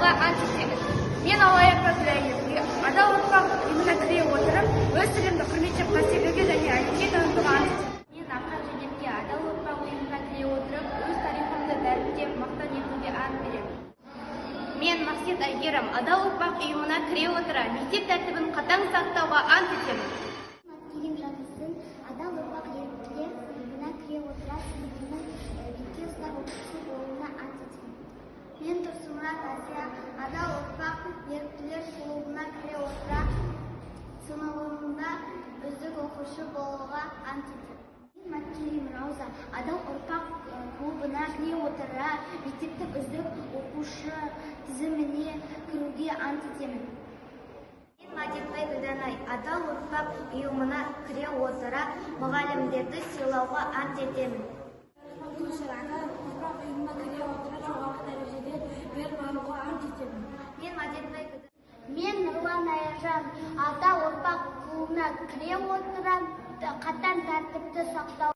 сақтауға ант етемін. Мен алаяқ Әбдірайымовке адал ұрпақ ұйымына кіре отырып, өз тілімді құрметтеп қастерлеуге және әлемге танытуға ант етемін. Мен Аққан Жәнетке адал ұрпақ ұйымына кіре отырып, өз тарихымды дәріптеп мақтан етуге ант беремін. Мен Мақсет Әйгерім адал ұрпақ ұйымына кіре отыра, мектеп тәртібін қатаң сақтауға ант етемін. Маткерим Жанысын адал ұрпақ ұйымына кіре отыра, сыныбының бетке ұстап оқушы болуына ант етемін. Мен Тұрсынмұрат Асия адал ұрпақ еріктілер клубына кіре отыра, сыныбында үздік оқушы болуға ант етемін. Мен Маткерим Рауза адал ұрпақ клубына кіре отыра, мектептің үздік оқушы тізіміне кіруге ант етемін. Мен Мадетбай Гүлданай адал ұрпақ ұйымына кіре отыра, мұғалімдерді сыйлауға ант етемін. Мен Нұрлан Аяжан адал ұрпақ клубына кіре отыра, қатаң тәртіпті сақтау